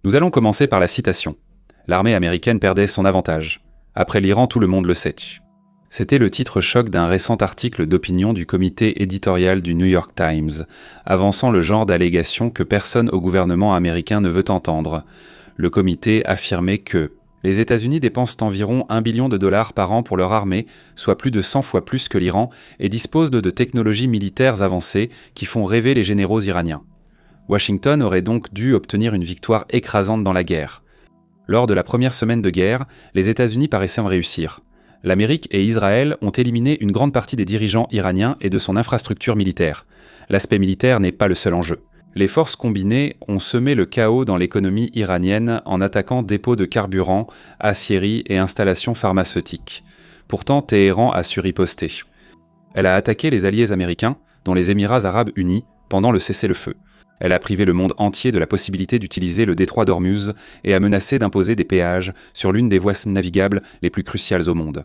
Nous allons commencer par la citation. L'armée américaine perdait son avantage. Après l'Iran, tout le monde le sait. C'était le titre choc d'un récent article d'opinion du comité éditorial du New York Times, avançant le genre d'allégation que personne au gouvernement américain ne veut entendre. Le comité affirmait que les États-Unis dépensent environ $1 billion par an pour leur armée, soit plus de 100 fois plus que l'Iran, et disposent de technologies militaires avancées qui font rêver les généraux iraniens. Washington aurait donc dû obtenir une victoire écrasante dans la guerre. Lors de la première semaine de guerre, les États-Unis paraissaient en réussir. L'Amérique et Israël ont éliminé une grande partie des dirigeants iraniens et de son infrastructure militaire. L'aspect militaire n'est pas le seul enjeu. Les forces combinées ont semé le chaos dans l'économie iranienne en attaquant dépôts de carburant, aciéries et installations pharmaceutiques. Pourtant, Téhéran a su riposter. Elle a attaqué les alliés américains, dont les Émirats arabes unis, pendant le cessez-le-feu. Elle a privé le monde entier de la possibilité d'utiliser le détroit d'Ormuz et a menacé d'imposer des péages sur l'une des voies navigables les plus cruciales au monde.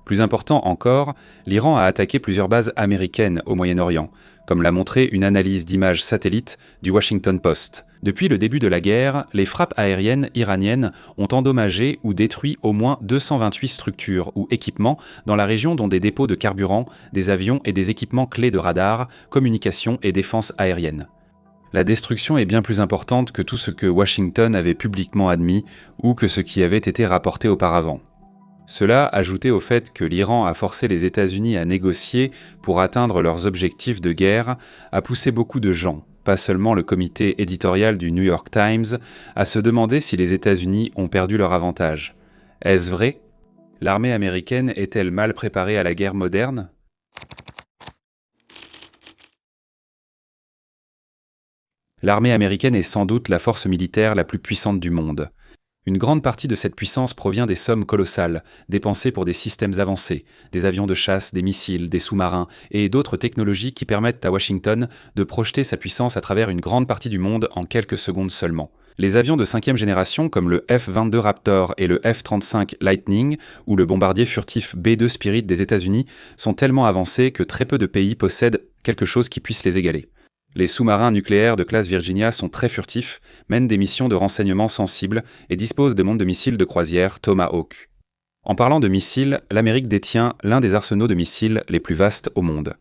Plus important encore, l'Iran a attaqué plusieurs bases américaines au Moyen-Orient, comme l'a montré une analyse d'images satellites du Washington Post. Depuis le début de la guerre, les frappes aériennes iraniennes ont endommagé ou détruit au moins 228 structures ou équipements dans la région, dont des dépôts de carburant, des avions et des équipements clés de radar, communication et défense aérienne. La destruction est bien plus importante que tout ce que Washington avait publiquement admis ou que ce qui avait été rapporté auparavant. Cela, ajouté au fait que l'Iran a forcé les États-Unis à négocier pour atteindre leurs objectifs de guerre, a poussé beaucoup de gens, pas seulement le comité éditorial du New York Times, à se demander si les États-Unis ont perdu leur avantage. Est-ce vrai ? L'armée américaine est-elle mal préparée à la guerre moderne ? L'armée américaine est sans doute la force militaire la plus puissante du monde. Une grande partie de cette puissance provient des sommes colossales, dépensées pour des systèmes avancés, des avions de chasse, des missiles, des sous-marins et d'autres technologies qui permettent à Washington de projeter sa puissance à travers une grande partie du monde en quelques secondes seulement. Les avions de 5e génération comme le F-22 Raptor et le F-35 Lightning ou le bombardier furtif B-2 Spirit des États-Unis sont tellement avancés que très peu de pays possèdent quelque chose qui puisse les égaler. Les sous-marins nucléaires de classe Virginia sont très furtifs, mènent des missions de renseignement sensibles et disposent de mondes de missiles de croisière Tomahawk. En parlant de missiles, l'Amérique détient l'un des arsenaux de missiles les plus vastes au monde.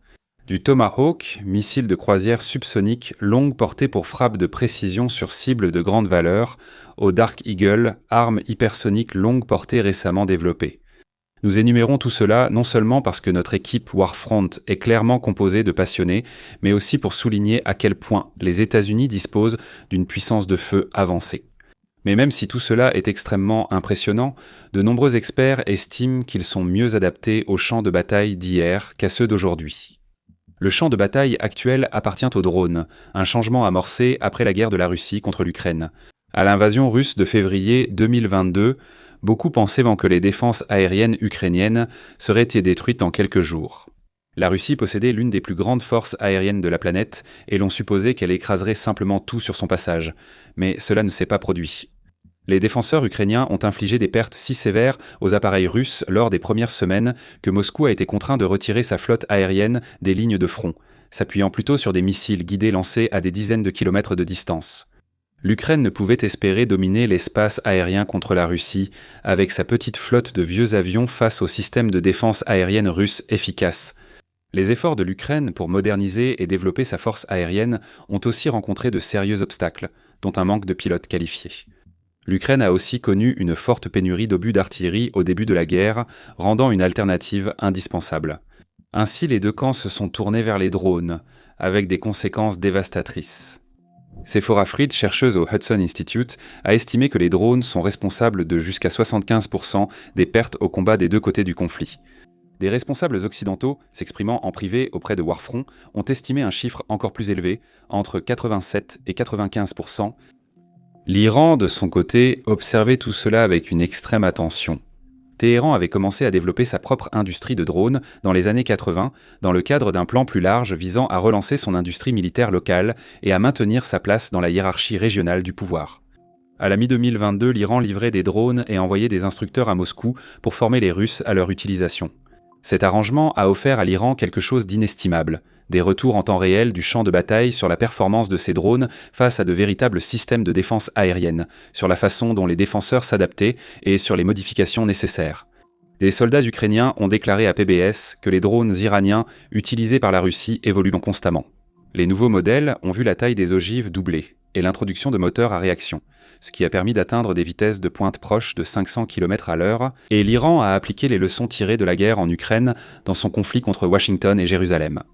Du Tomahawk, missile de croisière subsonique longue portée pour frappe de précision sur cible de grande valeur, au Dark Eagle, arme hypersonique longue portée récemment développée. Nous énumérons tout cela non seulement parce que notre équipe Warfront est clairement composée de passionnés, mais aussi pour souligner à quel point les États-Unis disposent d'une puissance de feu avancée. Mais même si tout cela est extrêmement impressionnant, de nombreux experts estiment qu'ils sont mieux adaptés aux champs de bataille d'hier qu'à ceux d'aujourd'hui. Le champ de bataille actuel appartient aux drones, un changement amorcé après la guerre de la Russie contre l'Ukraine. À l'invasion russe de février 2022, beaucoup pensaient que les défenses aériennes ukrainiennes seraient détruites en quelques jours. La Russie possédait l'une des plus grandes forces aériennes de la planète et l'on supposait qu'elle écraserait simplement tout sur son passage. Mais cela ne s'est pas produit. Les défenseurs ukrainiens ont infligé des pertes si sévères aux appareils russes lors des premières semaines que Moscou a été contraint de retirer sa flotte aérienne des lignes de front, s'appuyant plutôt sur des missiles guidés lancés à des dizaines de kilomètres de distance. L'Ukraine ne pouvait espérer dominer l'espace aérien contre la Russie avec sa petite flotte de vieux avions face au système de défense aérienne russe efficace. Les efforts de l'Ukraine pour moderniser et développer sa force aérienne ont aussi rencontré de sérieux obstacles, dont un manque de pilotes qualifiés. L'Ukraine a aussi connu une forte pénurie d'obus d'artillerie au début de la guerre, rendant une alternative indispensable. Ainsi, les deux camps se sont tournés vers les drones, avec des conséquences dévastatrices. Sephora Fried, chercheuse au Hudson Institute, a estimé que les drones sont responsables de jusqu'à 75% des pertes au combat des deux côtés du conflit. Des responsables occidentaux, s'exprimant en privé auprès de Warfront, ont estimé un chiffre encore plus élevé, entre 87 et 95%. L'Iran, de son côté, observait tout cela avec une extrême attention. Téhéran avait commencé à développer sa propre industrie de drones dans les années 80, dans le cadre d'un plan plus large visant à relancer son industrie militaire locale et à maintenir sa place dans la hiérarchie régionale du pouvoir. À la mi-2022, l'Iran livrait des drones et envoyait des instructeurs à Moscou pour former les Russes à leur utilisation. Cet arrangement a offert à l'Iran quelque chose d'inestimable, des retours en temps réel du champ de bataille sur la performance de ces drones face à de véritables systèmes de défense aérienne, sur la façon dont les défenseurs s'adaptaient et sur les modifications nécessaires. Des soldats ukrainiens ont déclaré à PBS que les drones iraniens utilisés par la Russie évoluent constamment. Les nouveaux modèles ont vu la taille des ogives doubler et l'introduction de moteurs à réaction, ce qui a permis d'atteindre des vitesses de pointe proches de 500 km/h, et l'Iran a appliqué les leçons tirées de la guerre en Ukraine dans son conflit contre Washington et Jérusalem.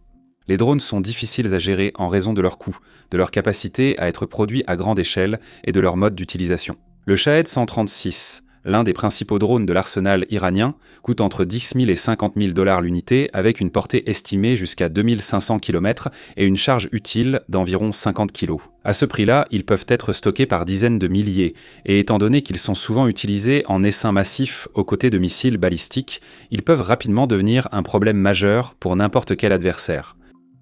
Les drones sont difficiles à gérer en raison de leur coût, de leur capacité à être produits à grande échelle et de leur mode d'utilisation. Le Shahed 136, l'un des principaux drones de l'arsenal iranien, coûte entre 10 000 et 50 000 $ l'unité, avec une portée estimée jusqu'à 2500 km et une charge utile d'environ 50 kg. À ce prix-là, ils peuvent être stockés par dizaines de milliers, et étant donné qu'ils sont souvent utilisés en essaim massif aux côtés de missiles balistiques, ils peuvent rapidement devenir un problème majeur pour n'importe quel adversaire.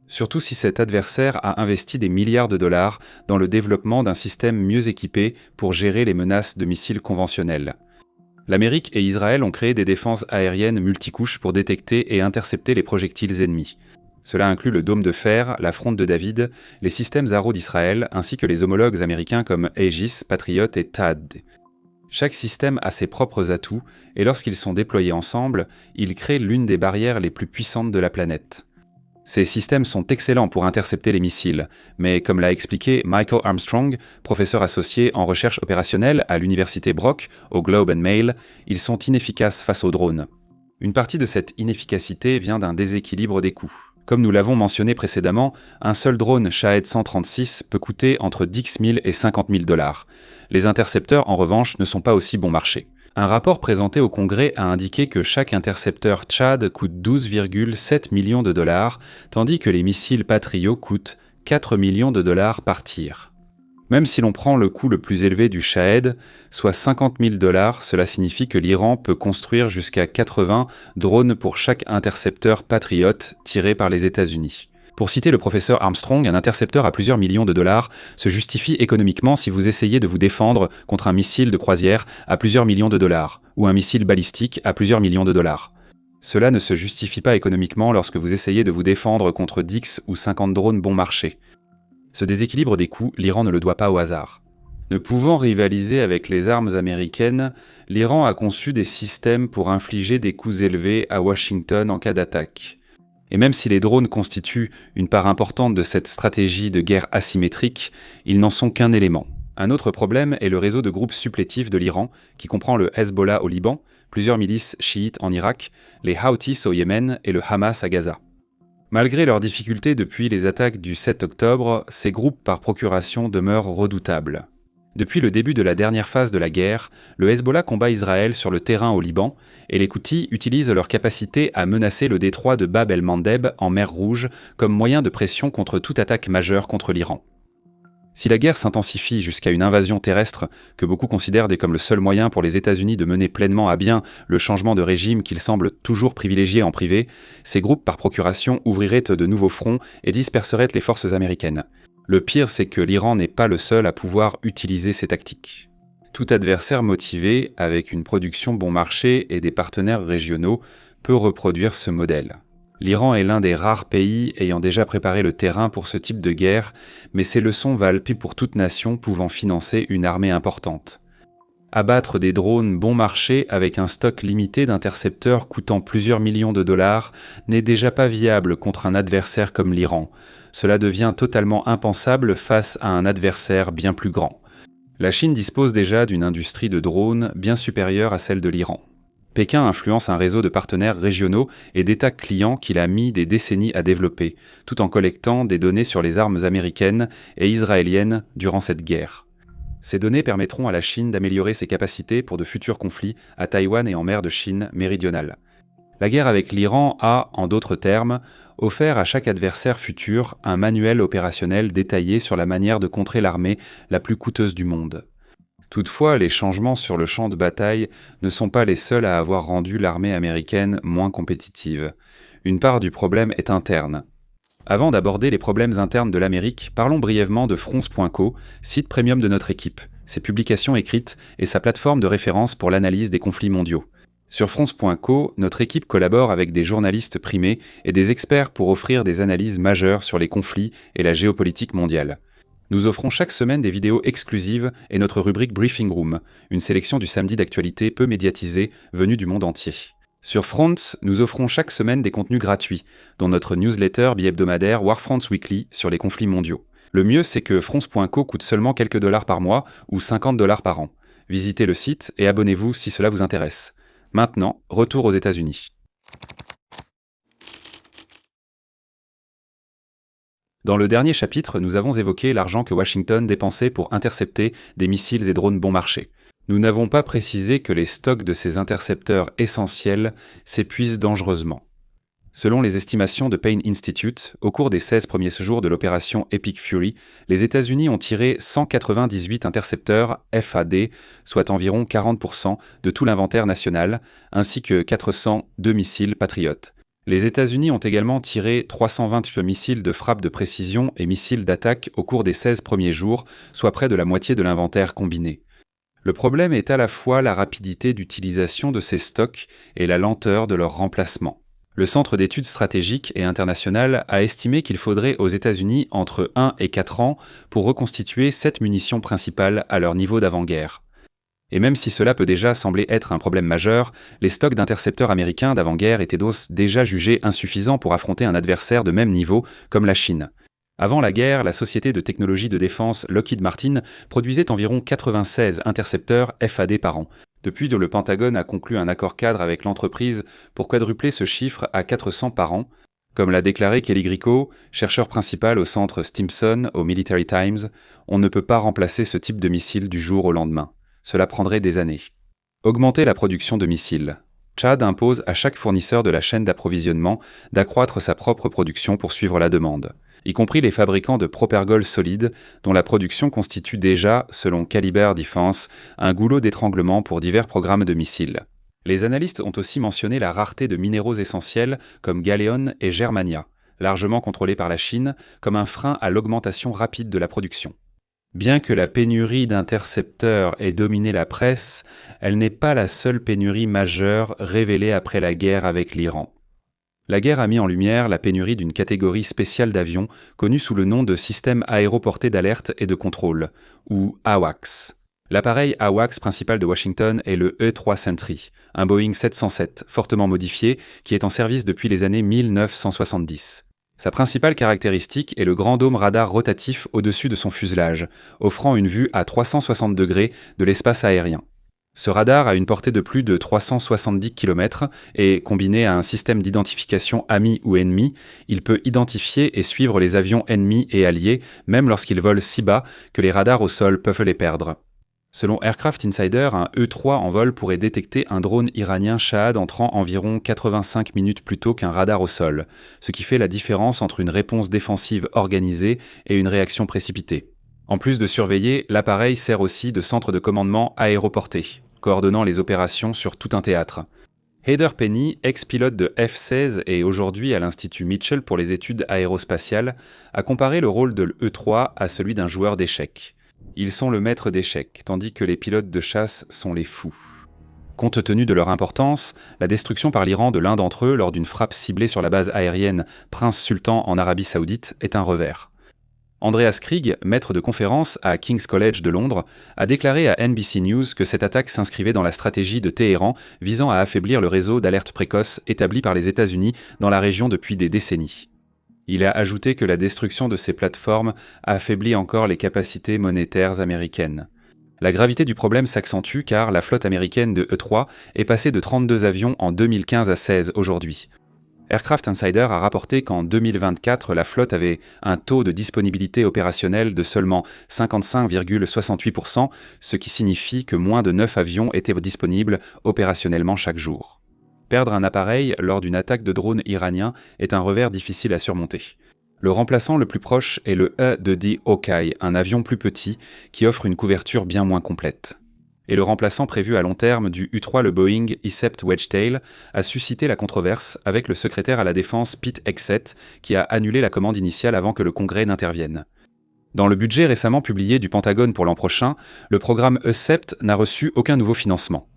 Surtout si cet adversaire a investi des milliards de dollars dans le développement d'un système mieux équipé pour gérer les menaces de missiles conventionnels. L'Amérique et Israël ont créé des défenses aériennes multicouches pour détecter et intercepter les projectiles ennemis. Cela inclut le dôme de fer, la fronde de David, les systèmes Arrow d'Israël, ainsi que les homologues américains comme Aegis, Patriot et THAAD. Chaque système a ses propres atouts, et lorsqu'ils sont déployés ensemble, ils créent l'une des barrières les plus puissantes de la planète. Ces systèmes sont excellents pour intercepter les missiles, mais comme l'a expliqué Michael Armstrong, professeur associé en recherche opérationnelle à l'université Brock, au Globe and Mail, ils sont inefficaces face aux drones. Une partie de cette inefficacité vient d'un déséquilibre des coûts. Comme nous l'avons mentionné précédemment, un seul drone Shahed 136 peut coûter entre 10 000 et 50 000 $. Les intercepteurs, en revanche, ne sont pas aussi bon marché. Un rapport présenté au Congrès a indiqué que chaque intercepteur THAAD coûte 12,7 millions de $, tandis que les missiles Patriot coûtent 4 millions de $ par tir. Même si l'on prend le coût le plus élevé du Shahed, soit 50 000 $, cela signifie que l'Iran peut construire jusqu'à 80 drones pour chaque intercepteur Patriot tiré par les États-Unis. Pour citer le professeur Armstrong, un intercepteur à plusieurs millions de dollars se justifie économiquement si vous essayez de vous défendre contre un missile de croisière à plusieurs millions de dollars, ou un missile balistique à plusieurs millions de dollars. Cela ne se justifie pas économiquement lorsque vous essayez de vous défendre contre 10 ou 50 drones bon marché. Ce déséquilibre des coûts, l'Iran ne le doit pas au hasard. Ne pouvant rivaliser avec les armes américaines, l'Iran a conçu des systèmes pour infliger des coups élevés à Washington en cas d'attaque. Et même si les drones constituent une part importante de cette stratégie de guerre asymétrique, ils n'en sont qu'un élément. Un autre problème est le réseau de groupes supplétifs de l'Iran, qui comprend le Hezbollah au Liban, plusieurs milices chiites en Irak, les Houthis au Yémen et le Hamas à Gaza. Malgré leurs difficultés depuis les attaques du 7 octobre, ces groupes par procuration demeurent redoutables. Depuis le début de la dernière phase de la guerre, le Hezbollah combat Israël sur le terrain au Liban, et les Houthis utilisent leur capacité à menacer le détroit de Bab el-Mandeb en mer Rouge comme moyen de pression contre toute attaque majeure contre l'Iran. Si la guerre s'intensifie jusqu'à une invasion terrestre, que beaucoup considèrent comme le seul moyen pour les États-Unis de mener pleinement à bien le changement de régime qu'ils semblent toujours privilégier en privé, ces groupes par procuration ouvriraient de nouveaux fronts et disperseraient les forces américaines. Le pire, c'est que l'Iran n'est pas le seul à pouvoir utiliser ces tactiques. Tout adversaire motivé, avec une production bon marché et des partenaires régionaux, peut reproduire ce modèle. L'Iran est l'un des rares pays ayant déjà préparé le terrain pour ce type de guerre, mais ces leçons valent pour toute nation pouvant financer une armée importante. Abattre des drones bon marché avec un stock limité d'intercepteurs coûtant plusieurs millions de dollars n'est déjà pas viable contre un adversaire comme l'Iran. Cela devient totalement impensable face à un adversaire bien plus grand. La Chine dispose déjà d'une industrie de drones bien supérieure à celle de l'Iran. Pékin influence un réseau de partenaires régionaux et d'États clients qu'il a mis des décennies à développer, tout en collectant des données sur les armes américaines et israéliennes durant cette guerre. Ces données permettront à la Chine d'améliorer ses capacités pour de futurs conflits à Taïwan et en mer de Chine méridionale. La guerre avec l'Iran a, en d'autres termes, offert à chaque adversaire futur un manuel opérationnel détaillé sur la manière de contrer l'armée la plus coûteuse du monde. Toutefois, les changements sur le champ de bataille ne sont pas les seuls à avoir rendu l'armée américaine moins compétitive. Une part du problème est interne. Avant d'aborder les problèmes internes de l'Amérique, parlons brièvement de France.co, site premium de notre équipe, ses publications écrites et sa plateforme de référence pour l'analyse des conflits mondiaux. Sur France.co, notre équipe collabore avec des journalistes primés et des experts pour offrir des analyses majeures sur les conflits et la géopolitique mondiale. Nous offrons chaque semaine des vidéos exclusives et notre rubrique Briefing Room, une sélection du samedi d'actualité peu médiatisée venue du monde entier. Sur France, nous offrons chaque semaine des contenus gratuits, dont notre newsletter bi-hebdomadaire War France Weekly sur les conflits mondiaux. Le mieux, c'est que France.co coûte seulement quelques dollars par mois ou $50 par an. Visitez le site et abonnez-vous si cela vous intéresse. Maintenant, retour aux États-Unis. Dans le dernier chapitre, nous avons évoqué l'argent que Washington dépensait pour intercepter des missiles et drones bon marché. Nous n'avons pas précisé que les stocks de ces intercepteurs essentiels s'épuisent dangereusement. Selon les estimations de Payne Institute, au cours des 16 premiers jours de l'opération Epic Fury, les États-Unis ont tiré 198 intercepteurs FAD, soit environ 40% de tout l'inventaire national, ainsi que 402 missiles Patriot. Les États-Unis ont également tiré 320 missiles de frappe de précision et missiles d'attaque au cours des 16 premiers jours, soit près de la moitié de l'inventaire combiné. Le problème est à la fois la rapidité d'utilisation de ces stocks et la lenteur de leur remplacement. Le Centre d'études stratégiques et internationales a estimé qu'il faudrait aux États-Unis entre 1 et 4 ans pour reconstituer 7 munitions principales à leur niveau d'avant-guerre. Et même si cela peut déjà sembler être un problème majeur, les stocks d'intercepteurs américains d'avant-guerre étaient déjà jugés insuffisants pour affronter un adversaire de même niveau comme la Chine. Avant la guerre, la société de technologie de défense Lockheed Martin produisait environ 96 intercepteurs FAD par an. Depuis, le Pentagone a conclu un accord-cadre avec l'entreprise pour quadrupler ce chiffre à 400 par an. Comme l'a déclaré Kelly Gricko, chercheur principal au centre Stimson au Military Times, on ne peut pas remplacer ce type de missile du jour au lendemain. Cela prendrait des années. Augmenter la production de missiles. Tchad impose à chaque fournisseur de la chaîne d'approvisionnement d'accroître sa propre production pour suivre la demande, y compris les fabricants de propergol solides, dont la production constitue déjà, selon Caliber Defense, un goulot d'étranglement pour divers programmes de missiles. Les analystes ont aussi mentionné la rareté de minéraux essentiels comme galléon et germania, largement contrôlés par la Chine, comme un frein à l'augmentation rapide de la production. Bien que la pénurie d'intercepteurs ait dominé la presse, elle n'est pas la seule pénurie majeure révélée après la guerre avec l'Iran. La guerre a mis en lumière la pénurie d'une catégorie spéciale d'avions connue sous le nom de système aéroporté d'alerte et de contrôle, ou AWACS. L'appareil AWACS principal de Washington est le E-3 Sentry, un Boeing 707 fortement modifié qui est en service depuis les années 1970. Sa principale caractéristique est le grand dôme radar rotatif au-dessus de son fuselage, offrant une vue à 360 degrés de l'espace aérien. Ce radar a une portée de plus de 370 km et, combiné à un système d'identification ami ou ennemi, il peut identifier et suivre les avions ennemis et alliés, même lorsqu'ils volent si bas que les radars au sol peuvent les perdre. Selon Aircraft Insider, un E-3 en vol pourrait détecter un drone iranien Shahad entrant environ 85 minutes plus tôt qu'un radar au sol, ce qui fait la différence entre une réponse défensive organisée et une réaction précipitée. En plus de surveiller, l'appareil sert aussi de centre de commandement aéroporté, coordonnant les opérations sur tout un théâtre. Heather Penny, ex-pilote de F-16 et aujourd'hui à l'Institut Mitchell pour les études aérospatiales, a comparé le rôle de l'E-3 à celui d'un joueur d'échecs. Ils sont le maître d'échecs, tandis que les pilotes de chasse sont les fous. Compte tenu de leur importance, la destruction par l'Iran de l'un d'entre eux lors d'une frappe ciblée sur la base aérienne Prince Sultan en Arabie Saoudite est un revers. Andreas Krieg, maître de conférence à King's College de Londres, a déclaré à NBC News que cette attaque s'inscrivait dans la stratégie de Téhéran visant à affaiblir le réseau d'alerte précoce établi par les États-Unis dans la région depuis des décennies. Il a ajouté que la destruction de ces plateformes affaiblit encore les capacités monétaires américaines. La gravité du problème s'accentue car la flotte américaine de E-3 est passée de 32 avions en 2015 à 16 aujourd'hui. Aircraft Insider a rapporté qu'en 2024, la flotte avait un taux de disponibilité opérationnelle de seulement 55,68%, ce qui signifie que moins de 9 avions étaient disponibles opérationnellement chaque jour. Perdre un appareil lors d'une attaque de drone iranien est un revers difficile à surmonter. Le remplaçant le plus proche est le E-2D Hawkeye, un avion plus petit qui offre une couverture bien moins complète. Et le remplaçant prévu à long terme du U-3, le Boeing Isept Wedgetail, a suscité la controverse avec le secrétaire à la défense Pete Hegseth qui a annulé la commande initiale avant que le Congrès n'intervienne. Dans le budget récemment publié du Pentagone pour l'an prochain, le programme E-Sept n'a reçu aucun nouveau financement.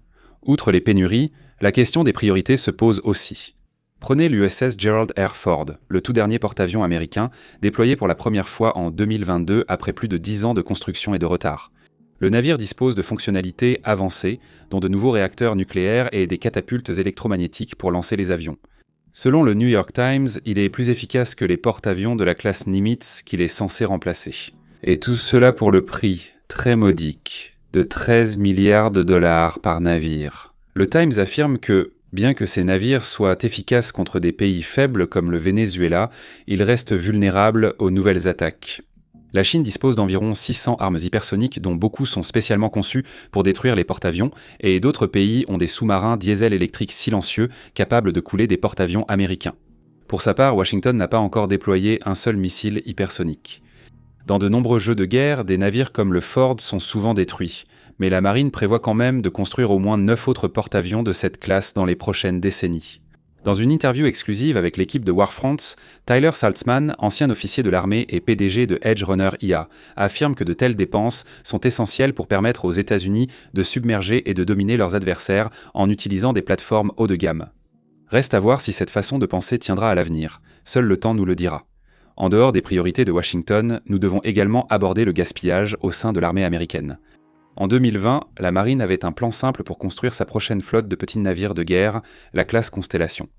Outre les pénuries, la question des priorités se pose aussi. Prenez l'USS Gerald R. Ford, le tout dernier porte-avions américain, déployé pour la première fois en 2022 après plus de 10 ans de construction et de retard. Le navire dispose de fonctionnalités avancées, dont de nouveaux réacteurs nucléaires et des catapultes électromagnétiques pour lancer les avions. Selon le New York Times, il est plus efficace que les porte-avions de la classe Nimitz qu'il est censé remplacer. Et tout cela pour le prix, très modique, de 13 milliards de dollars par navire. Le Times affirme que, bien que ces navires soient efficaces contre des pays faibles comme le Venezuela, ils restent vulnérables aux nouvelles attaques. La Chine dispose d'environ 600 armes hypersoniques dont beaucoup sont spécialement conçues pour détruire les porte-avions, et d'autres pays ont des sous-marins diesel électriques silencieux capables de couler des porte-avions américains. Pour sa part, Washington n'a pas encore déployé un seul missile hypersonique. Dans de nombreux jeux de guerre, des navires comme le Ford sont souvent détruits, mais la marine prévoit quand même de construire au moins 9 autres porte-avions de cette classe dans les prochaines décennies. Dans une interview exclusive avec l'équipe de Warfronts, Tyler Saltzman, ancien officier de l'armée et PDG de Edge Runner IA, affirme que de telles dépenses sont essentielles pour permettre aux États-Unis de submerger et de dominer leurs adversaires en utilisant des plateformes haut de gamme. Reste à voir si cette façon de penser tiendra à l'avenir. Seul le temps nous le dira. En dehors des priorités de Washington, nous devons également aborder le gaspillage au sein de l'armée américaine. En 2020, la marine avait un plan simple pour construire sa prochaine flotte de petits navires de guerre, la classe Constellation.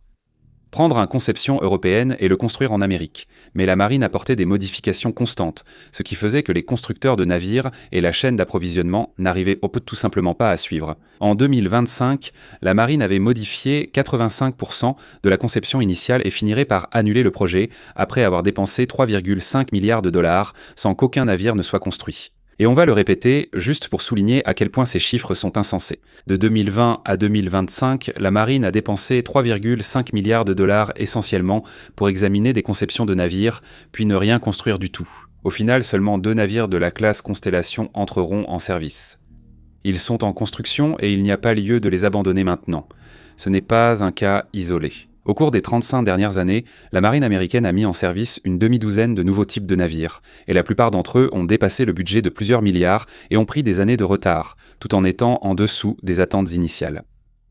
Prendre une conception européenne et le construire en Amérique, mais la marine apportait des modifications constantes, ce qui faisait que les constructeurs de navires et la chaîne d'approvisionnement n'arrivaient tout simplement pas à suivre. En 2025, la marine avait modifié 85% de la conception initiale et finirait par annuler le projet après avoir dépensé 3,5 milliards de dollars sans qu'aucun navire ne soit construit. Et on va le répéter, juste pour souligner à quel point ces chiffres sont insensés. De 2020 à 2025, la marine a dépensé 3,5 milliards de dollars essentiellement pour examiner des conceptions de navires, puis ne rien construire du tout. Au final, seulement 2 navires de la classe Constellation entreront en service. Ils sont en construction et il n'y a pas lieu de les abandonner maintenant. Ce n'est pas un cas isolé. Au cours des 35 dernières années, la marine américaine a mis en service une demi-douzaine de nouveaux types de navires, et la plupart d'entre eux ont dépassé le budget de plusieurs milliards et ont pris des années de retard, tout en étant en dessous des attentes initiales.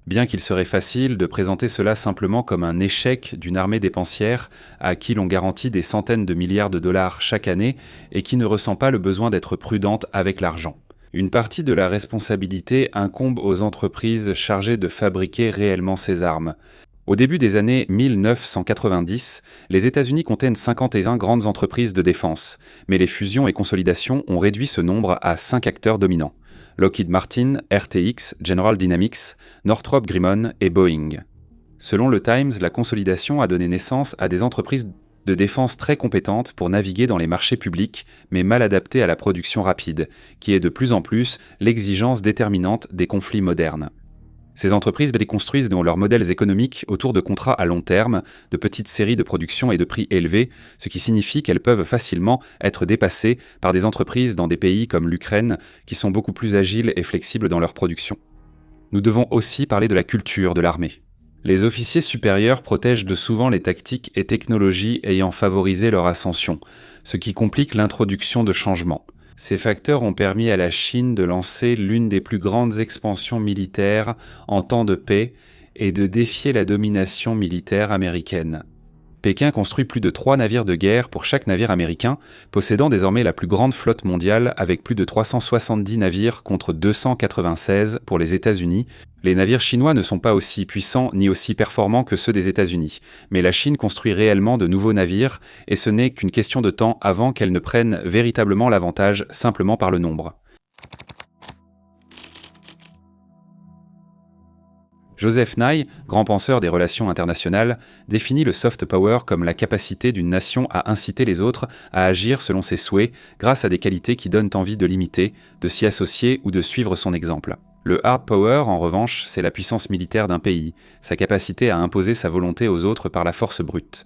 Bien qu'il serait facile de présenter cela simplement comme un échec d'une armée dépensière à qui l'on garantit des centaines de milliards de dollars chaque année et qui ne ressent pas le besoin d'être prudente avec l'argent. Une partie de la responsabilité incombe aux entreprises chargées de fabriquer réellement ces armes. Au début des années 1990, les États-Unis comptaient 51 grandes entreprises de défense, mais les fusions et consolidations ont réduit ce nombre à 5 acteurs dominants: Lockheed Martin, RTX, General Dynamics, Northrop Grumman et Boeing. Selon le Times, la consolidation a donné naissance à des entreprises de défense très compétentes pour naviguer dans les marchés publics, mais mal adaptées à la production rapide, qui est de plus en plus l'exigence déterminante des conflits modernes. Ces entreprises les construisent dans leurs modèles économiques autour de contrats à long terme, de petites séries de production et de prix élevés, ce qui signifie qu'elles peuvent facilement être dépassées par des entreprises dans des pays comme l'Ukraine, qui sont beaucoup plus agiles et flexibles dans leur production. Nous devons aussi parler de la culture de l'armée. Les officiers supérieurs protègent de souvent les tactiques et technologies ayant favorisé leur ascension, ce qui complique l'introduction de changements. Ces facteurs ont permis à la Chine de lancer l'une des plus grandes expansions militaires en temps de paix et de défier la domination militaire américaine. Pékin construit plus de 3 navires de guerre pour chaque navire américain, possédant désormais la plus grande flotte mondiale avec plus de 370 navires contre 296 pour les États-Unis. Les navires chinois ne sont pas aussi puissants ni aussi performants que ceux des États-Unis, mais la Chine construit réellement de nouveaux navires et ce n'est qu'une question de temps avant qu'elle ne prenne véritablement l'avantage simplement par le nombre. Joseph Nye, grand penseur des relations internationales, définit le soft power comme la capacité d'une nation à inciter les autres à agir selon ses souhaits grâce à des qualités qui donnent envie de l'imiter, de s'y associer ou de suivre son exemple. Le hard power, en revanche, c'est la puissance militaire d'un pays, sa capacité à imposer sa volonté aux autres par la force brute.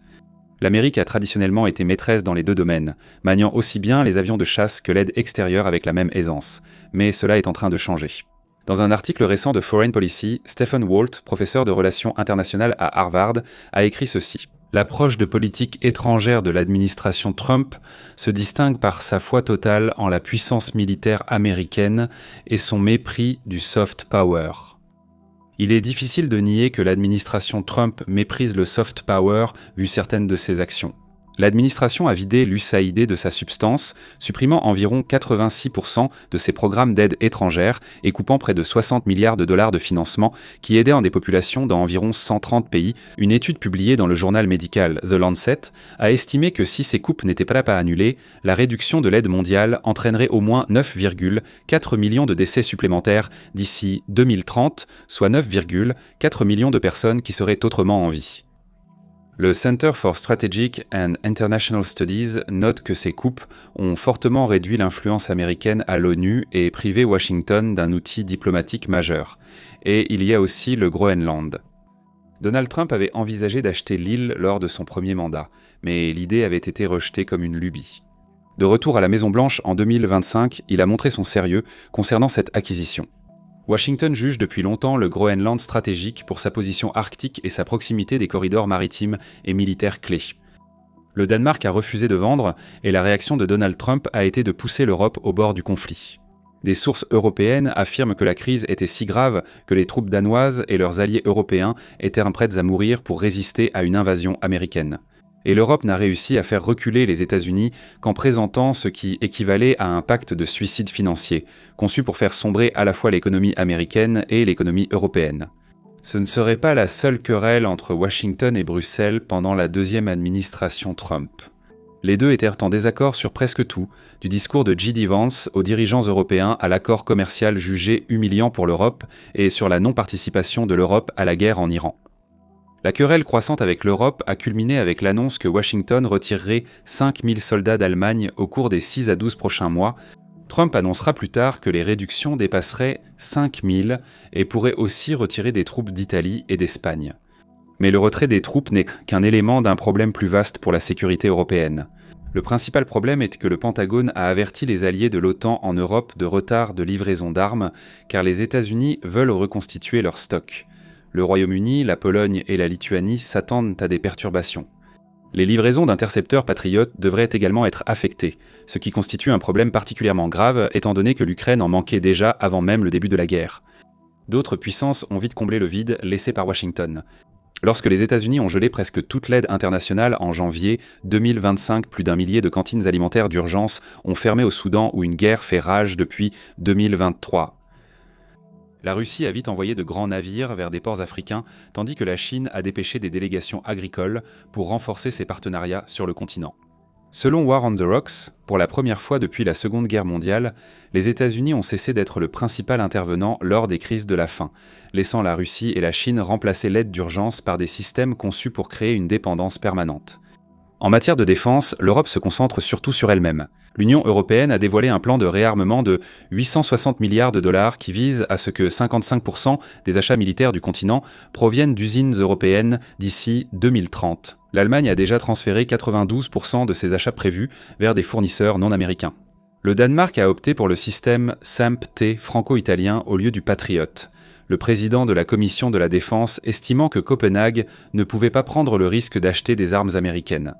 L'Amérique a traditionnellement été maîtresse dans les 2 domaines, maniant aussi bien les avions de chasse que l'aide extérieure avec la même aisance. Mais cela est en train de changer. Dans un article récent de Foreign Policy, Stephen Walt, professeur de relations internationales à Harvard, a écrit ceci. L'approche de politique étrangère de l'administration Trump se distingue par sa foi totale en la puissance militaire américaine et son mépris du soft power. Il est difficile de nier que l'administration Trump méprise le soft power vu certaines de ses actions. L'administration a vidé l'USAID de sa substance, supprimant environ 86% de ses programmes d'aide étrangère et coupant près de 60 milliards de dollars de financement qui aidaient des populations dans environ 130 pays. Une étude publiée dans le journal médical The Lancet a estimé que si ces coupes n'étaient pas annulées, la réduction de l'aide mondiale entraînerait au moins 9,4 millions de décès supplémentaires d'ici 2030, soit 9,4 millions de personnes qui seraient autrement en vie. Le Center for Strategic and International Studies note que ces coupes ont fortement réduit l'influence américaine à l'ONU et privé Washington d'un outil diplomatique majeur. Et il y a aussi le Groenland. Donald Trump avait envisagé d'acheter l'île lors de son premier mandat, mais l'idée avait été rejetée comme une lubie. De retour à la Maison-Blanche en 2025, il a montré son sérieux concernant cette acquisition. Washington juge depuis longtemps le Groenland stratégique pour sa position arctique et sa proximité des corridors maritimes et militaires clés. Le Danemark a refusé de vendre et la réaction de Donald Trump a été de pousser l'Europe au bord du conflit. Des sources européennes affirment que la crise était si grave que les troupes danoises et leurs alliés européens étaient prêtes à mourir pour résister à une invasion américaine. Et l'Europe n'a réussi à faire reculer les États-Unis qu'en présentant ce qui équivalait à un pacte de suicide financier, conçu pour faire sombrer à la fois l'économie américaine et l'économie européenne. Ce ne serait pas la seule querelle entre Washington et Bruxelles pendant la deuxième administration Trump. Les deux étaient en désaccord sur presque tout, du discours de J.D. Vance aux dirigeants européens à l'accord commercial jugé humiliant pour l'Europe et sur la non-participation de l'Europe à la guerre en Iran. La querelle croissante avec l'Europe a culminé avec l'annonce que Washington retirerait 5000 soldats d'Allemagne au cours des 6 à 12 prochains mois. Trump annoncera plus tard que les réductions dépasseraient 5000 et pourrait aussi retirer des troupes d'Italie et d'Espagne. Mais le retrait des troupes n'est qu'un élément d'un problème plus vaste pour la sécurité européenne. Le principal problème est que le Pentagone a averti les alliés de l'OTAN en Europe de retard de livraison d'armes, car les États-Unis veulent reconstituer leur stock. Le Royaume-Uni, la Pologne et la Lituanie s'attendent à des perturbations. Les livraisons d'intercepteurs patriotes devraient également être affectées, ce qui constitue un problème particulièrement grave étant donné que l'Ukraine en manquait déjà avant même le début de la guerre. D'autres puissances ont vite comblé le vide laissé par Washington. Lorsque les États-Unis ont gelé presque toute l'aide internationale en janvier 2025, plus d'1 millier de cantines alimentaires d'urgence ont fermé au Soudan où une guerre fait rage depuis 2023. La Russie a vite envoyé de grands navires vers des ports africains, tandis que la Chine a dépêché des délégations agricoles pour renforcer ses partenariats sur le continent. Selon War on the Rocks, pour la première fois depuis la Seconde Guerre mondiale, les États-Unis ont cessé d'être le principal intervenant lors des crises de la faim, laissant la Russie et la Chine remplacer l'aide d'urgence par des systèmes conçus pour créer une dépendance permanente. En matière de défense, l'Europe se concentre surtout sur elle-même. L'Union européenne a dévoilé un plan de réarmement de 860 milliards de dollars qui vise à ce que 55% des achats militaires du continent proviennent d'usines européennes d'ici 2030. L'Allemagne a déjà transféré 92% de ses achats prévus vers des fournisseurs non américains. Le Danemark a opté pour le système SAMP-T franco-italien au lieu du Patriot. Le président de la Commission de la Défense estimant que Copenhague ne pouvait pas prendre le risque d'acheter des armes américaines.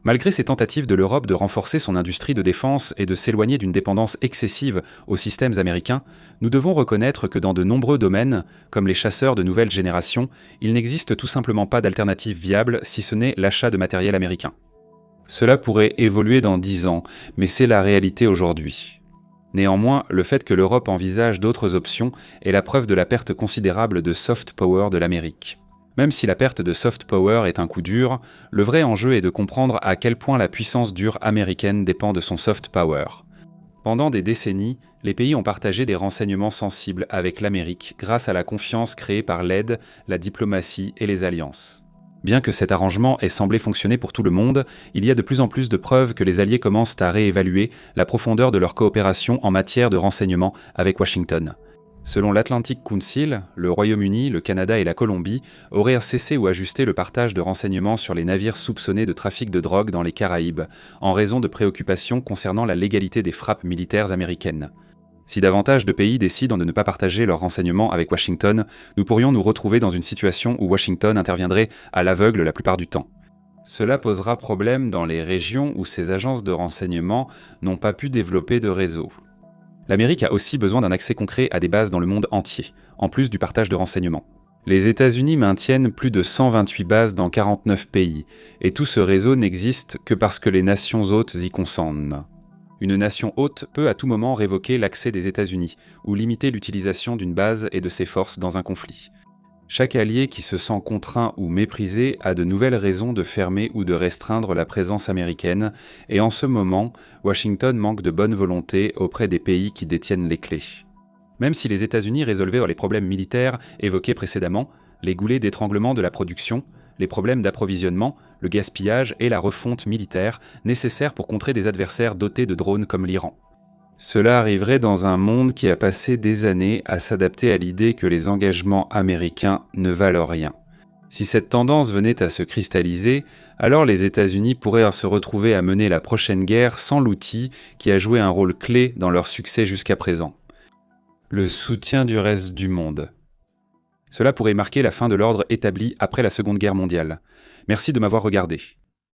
Malgré ces tentatives de l'Europe de renforcer son industrie de défense et de s'éloigner d'une dépendance excessive aux systèmes américains, nous devons reconnaître que dans de nombreux domaines, comme les chasseurs de nouvelle génération, il n'existe tout simplement pas d'alternative viable si ce n'est l'achat de matériel américain. Cela pourrait évoluer dans 10 ans, mais c'est la réalité aujourd'hui. Néanmoins, le fait que l'Europe envisage d'autres options est la preuve de la perte considérable de soft power de l'Amérique. Même si la perte de soft power est un coup dur, le vrai enjeu est de comprendre à quel point la puissance dure américaine dépend de son soft power. Pendant des décennies, les pays ont partagé des renseignements sensibles avec l'Amérique grâce à la confiance créée par l'aide, la diplomatie et les alliances. Bien que cet arrangement ait semblé fonctionner pour tout le monde, il y a de plus en plus de preuves que les alliés commencent à réévaluer la profondeur de leur coopération en matière de renseignement avec Washington. Selon l'Atlantic Council, le Royaume-Uni, le Canada et la Colombie auraient cessé ou ajusté le partage de renseignements sur les navires soupçonnés de trafic de drogue dans les Caraïbes, en raison de préoccupations concernant la légalité des frappes militaires américaines. Si davantage de pays décident de ne pas partager leurs renseignements avec Washington, nous pourrions nous retrouver dans une situation où Washington interviendrait à l'aveugle la plupart du temps. Cela posera problème dans les régions où ces agences de renseignement n'ont pas pu développer de réseau. L'Amérique a aussi besoin d'un accès concret à des bases dans le monde entier, en plus du partage de renseignements. Les États-Unis maintiennent plus de 128 bases dans 49 pays, et tout ce réseau n'existe que parce que les nations hôtes y consentent. Une nation hôte peut à tout moment révoquer l'accès des États-Unis, ou limiter l'utilisation d'une base et de ses forces dans un conflit. Chaque allié qui se sent contraint ou méprisé a de nouvelles raisons de fermer ou de restreindre la présence américaine, et en ce moment, Washington manque de bonne volonté auprès des pays qui détiennent les clés. Même si les États-Unis résolvaient les problèmes militaires évoqués précédemment, les goulets d'étranglement de la production, les problèmes d'approvisionnement, le gaspillage et la refonte militaire nécessaires pour contrer des adversaires dotés de drones comme l'Iran. Cela arriverait dans un monde qui a passé des années à s'adapter à l'idée que les engagements américains ne valent rien. Si cette tendance venait à se cristalliser, alors les États-Unis pourraient se retrouver à mener la prochaine guerre sans l'outil qui a joué un rôle clé dans leur succès jusqu'à présent. Le soutien du reste du monde. Cela pourrait marquer la fin de l'ordre établi après la Seconde Guerre mondiale. Merci de m'avoir regardé.